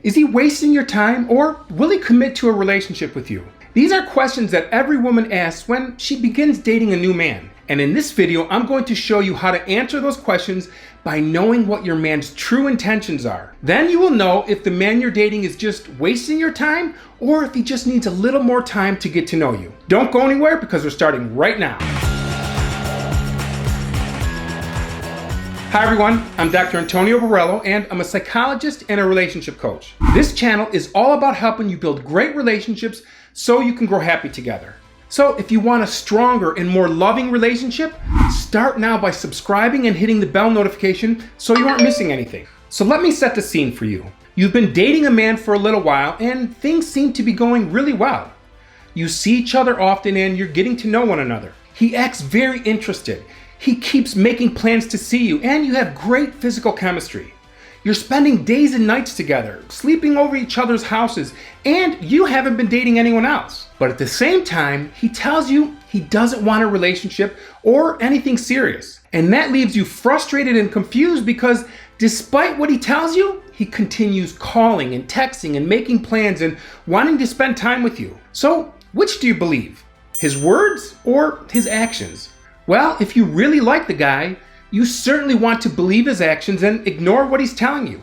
Is he wasting your time, or will he commit to a relationship with you? These are questions that every woman asks when she begins dating a new man. And in this video, I'm going to show you how to answer those questions by knowing what your man's true intentions are. Then you will know if the man you're dating is just wasting your time or if he just needs a little more time to get to know you. Don't go anywhere because we're starting right now. Hi everyone, I'm Dr. Antonio Borrello and I'm a psychologist and a relationship coach. This channel is all about helping you build great relationships so you can grow happy together. So if you want a stronger and more loving relationship, start now by subscribing and hitting the bell notification so you aren't missing anything. So let me set the scene for you. You've been dating a man for a little while and things seem to be going really well. You see each other often and you're getting to know one another. He acts very interested. He keeps making plans to see you and you have great physical chemistry. You're spending days and nights together, sleeping over each other's houses, and you haven't been dating anyone else. But at the same time, he tells you he doesn't want a relationship or anything serious. And that leaves you frustrated and confused because despite what he tells you, he continues calling and texting and making plans and wanting to spend time with you. So, which do you believe? His words or his actions? Well, if you really like the guy, you certainly want to believe his actions and ignore what he's telling you.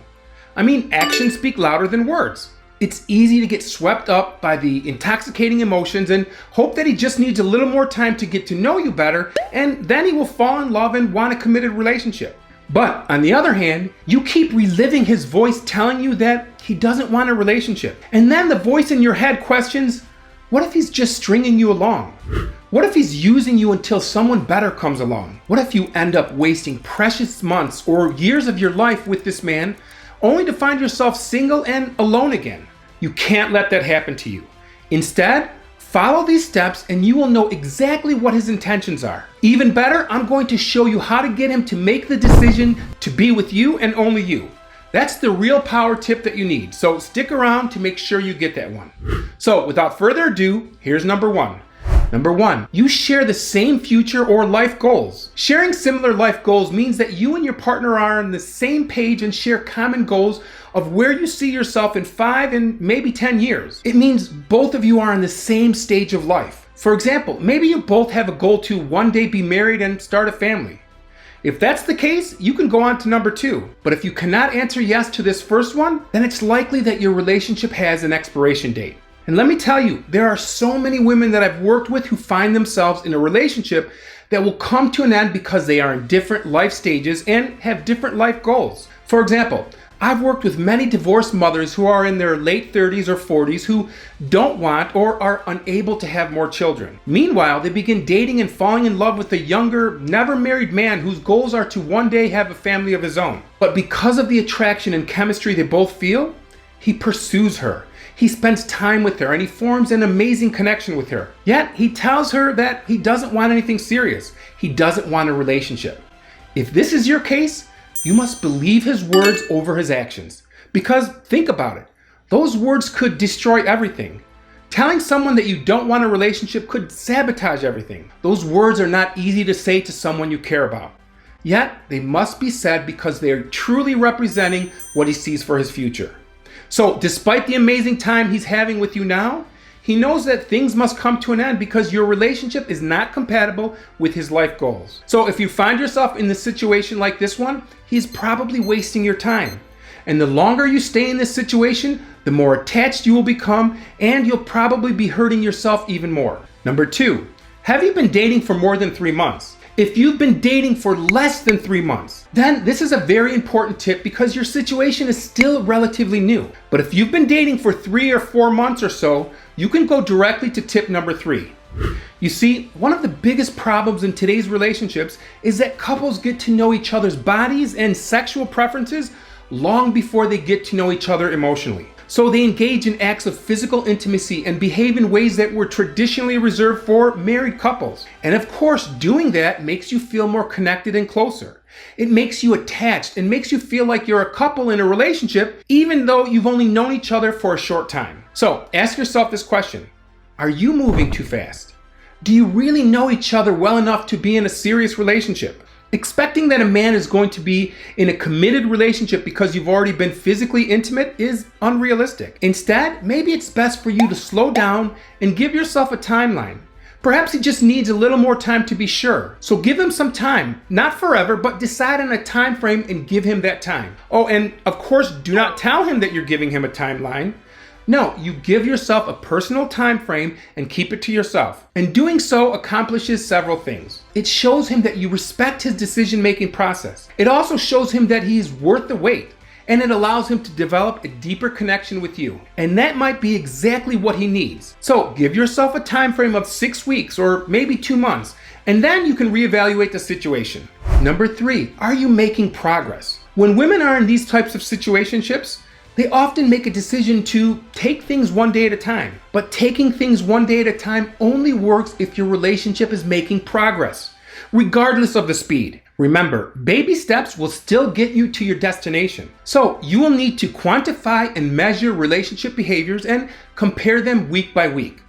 I mean, actions speak louder than words. It's easy to get swept up by the intoxicating emotions and hope that he just needs a little more time to get to know you better, and then he will fall in love and want a committed relationship. But on the other hand, you keep reliving his voice telling you that he doesn't want a relationship. And then the voice in your head questions, what if he's just stringing you along? What if he's using you until someone better comes along? What if you end up wasting precious months or years of your life with this man only to find yourself single and alone again? You can't let that happen to you. Instead, follow these steps and you will know exactly what his intentions are. Even better, I'm going to show you how to get him to make the decision to be with you and only you. That's the real power tip that you need. So stick around to make sure you get that one. So without further ado, here's number one. Number one, you share the same future or life goals. Sharing similar life goals means that you and your partner are on the same page and share common goals of where you see yourself in 5 and maybe 10 years. It means both of you are on the same stage of life. For example, maybe you both have a goal to one day be married and start a family. If that's the case, you can go on to number two. But if you cannot answer yes to this first one, then it's likely that your relationship has an expiration date. And let me tell you, there are so many women that I've worked with who find themselves in a relationship that will come to an end because they are in different life stages and have different life goals. For example, I've worked with many divorced mothers who are in their late 30s or 40s who don't want or are unable to have more children. Meanwhile, they begin dating and falling in love with a younger, never married man whose goals are to one day have a family of his own. But because of the attraction and chemistry they both feel, he pursues her. He spends time with her and he forms an amazing connection with her. Yet he tells her that he doesn't want anything serious. He doesn't want a relationship. If this is your case, you must believe his words over his actions. Because think about it, those words could destroy everything. Telling someone that you don't want a relationship could sabotage everything. Those words are not easy to say to someone you care about. Yet they must be said because they are truly representing what he sees for his future. So despite the amazing time he's having with you now, he knows that things must come to an end because your relationship is not compatible with his life goals. So if you find yourself in a situation like this one, he's probably wasting your time. And the longer you stay in this situation, the more attached you will become and you'll probably be hurting yourself even more. Number two, have you been dating for more than 3 months? If you've been dating for less than 3 months, then this is a very important tip because your situation is still relatively new. But if you've been dating for 3 or 4 months or so, you can go directly to tip number 3. You see, one of the biggest problems in today's relationships is that couples get to know each other's bodies and sexual preferences long before they get to know each other emotionally. So they engage in acts of physical intimacy and behave in ways that were traditionally reserved for married couples. And of course, doing that makes you feel more connected and closer. It makes you attached and makes you feel like you're a couple in a relationship, even though you've only known each other for a short time. So ask yourself this question. Are you moving too fast? Do you really know each other well enough to be in a serious relationship? Expecting that a man is going to be in a committed relationship because you've already been physically intimate is unrealistic. Instead, maybe it's best for you to slow down and give yourself a timeline. Perhaps he just needs a little more time to be sure. So give him some time, not forever, but decide on a time frame and give him that time. Oh, and of course, do not tell him that you're giving him a timeline. No, you give yourself a personal time frame and keep it to yourself. And doing so accomplishes several things. It shows him that you respect his decision-making process. It also shows him that he's worth the wait. And it allows him to develop a deeper connection with you. And that might be exactly what he needs. So give yourself a time frame of 6 weeks or maybe 2 months, and then you can reevaluate the situation. Number 3, are you making progress? When women are in these types of situationships, they often make a decision to take things one day at a time. But taking things one day at a time only works if your relationship is making progress, regardless of the speed. Remember, baby steps will still get you to your destination. So you will need to quantify and measure relationship behaviors and compare them week by week.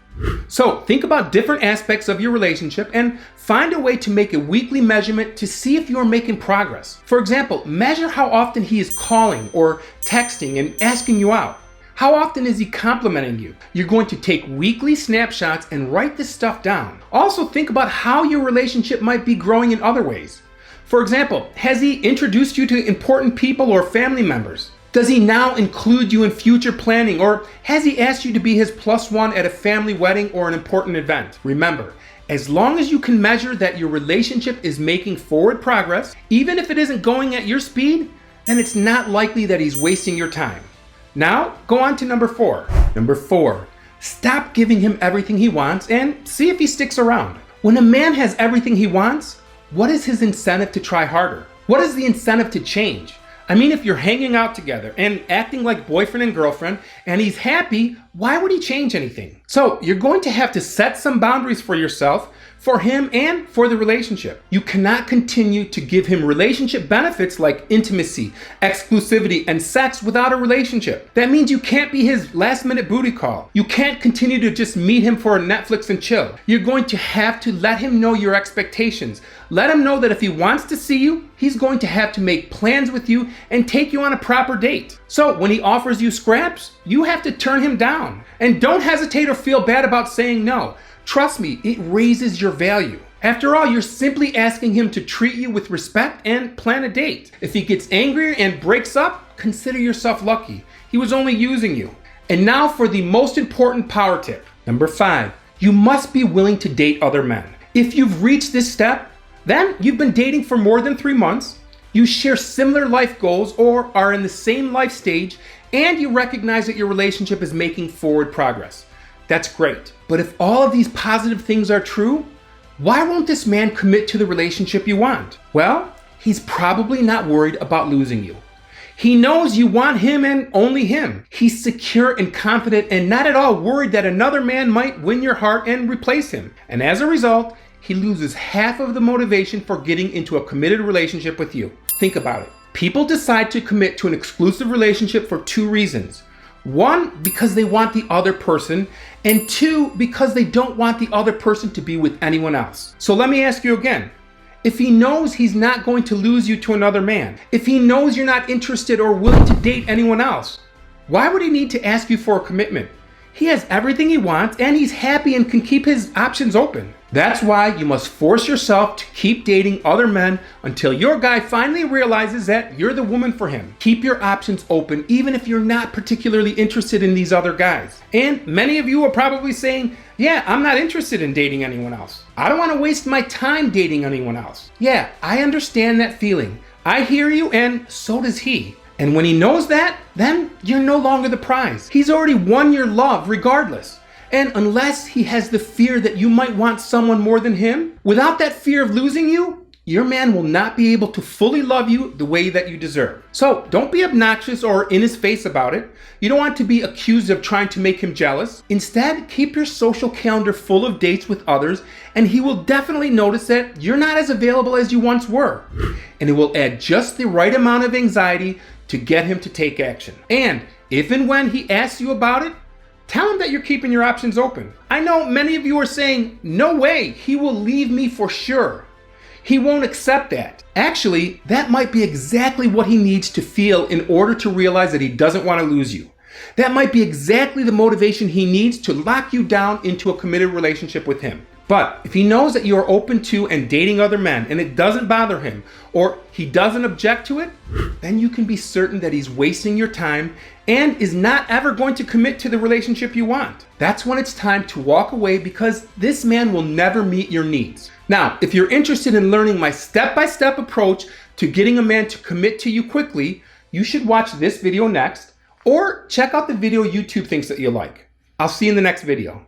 So think about different aspects of your relationship and find a way to make a weekly measurement to see if you are making progress. For example, measure how often he is calling or texting and asking you out. How often is he complimenting you? You're going to take weekly snapshots and write this stuff down. Also think about how your relationship might be growing in other ways. For example, has he introduced you to important people or family members? Does he now include you in future planning, or has he asked you to be his +1 at a family wedding or an important event? Remember, as long as you can measure that your relationship is making forward progress, even if it isn't going at your speed, then it's not likely that he's wasting your time. Now, go on to number 4. Number 4, stop giving him everything he wants and see if he sticks around. When a man has everything he wants, what is his incentive to try harder? What is the incentive to change? I mean, if you're hanging out together and acting like boyfriend and girlfriend and he's happy, why would he change anything? So you're going to have to set some boundaries for yourself, for him, and for the relationship. You cannot continue to give him relationship benefits like intimacy, exclusivity, and sex without a relationship. That means you can't be his last-minute booty call. You can't continue to just meet him for a Netflix and chill. You're going to have to let him know your expectations. Let him know that if he wants to see you, he's going to have to make plans with you and take you on a proper date. So when he offers you scraps, you have to turn him down. And don't hesitate or feel bad about saying no. Trust me, it raises your value. After all, you're simply asking him to treat you with respect and plan a date. If he gets angry and breaks up, consider yourself lucky. He was only using you. And now for the most important power tip. Number 5, you must be willing to date other men. If you've reached this step, then you've been dating for more than 3 months, you share similar life goals or are in the same life stage, and you recognize that your relationship is making forward progress. That's great. But if all of these positive things are true, why won't this man commit to the relationship you want? Well, he's probably not worried about losing you. He knows you want him and only him. He's secure and confident and not at all worried that another man might win your heart and replace him. And as a result, he loses half of the motivation for getting into a committed relationship with you. Think about it. People decide to commit to an exclusive relationship for 2 reasons. 1, because they want the other person, and 2, because they don't want the other person to be with anyone else. So let me ask you again. If he knows he's not going to lose you to another man, if he knows you're not interested or willing to date anyone else, why would he need to ask you for a commitment? He has everything he wants and he's happy and can keep his options open. That's why you must force yourself to keep dating other men until your guy finally realizes that you're the woman for him. Keep your options open even if you're not particularly interested in these other guys. And many of you are probably saying, yeah, I'm not interested in dating anyone else. I don't want to waste my time dating anyone else. Yeah, I understand that feeling. I hear you, and so does he. And when he knows that, then you're no longer the prize. He's already won your love regardless. And unless he has the fear that you might want someone more than him, without that fear of losing you, your man will not be able to fully love you the way that you deserve. So don't be obnoxious or in his face about it. You don't want to be accused of trying to make him jealous. Instead, keep your social calendar full of dates with others, and he will definitely notice that you're not as available as you once were. And it will add just the right amount of anxiety to get him to take action. And if and when he asks you about it, tell him that you're keeping your options open. I know many of you are saying, no way, he will leave me for sure. He won't accept that. Actually, that might be exactly what he needs to feel in order to realize that he doesn't want to lose you. That might be exactly the motivation he needs to lock you down into a committed relationship with him. But if he knows that you are open to and dating other men and it doesn't bother him, or he doesn't object to it, then you can be certain that he's wasting your time and is not ever going to commit to the relationship you want. That's when it's time to walk away, because this man will never meet your needs. Now, if you're interested in learning my step-by-step approach to getting a man to commit to you quickly, you should watch this video next, or check out the video YouTube thinks that you like. I'll see you in the next video.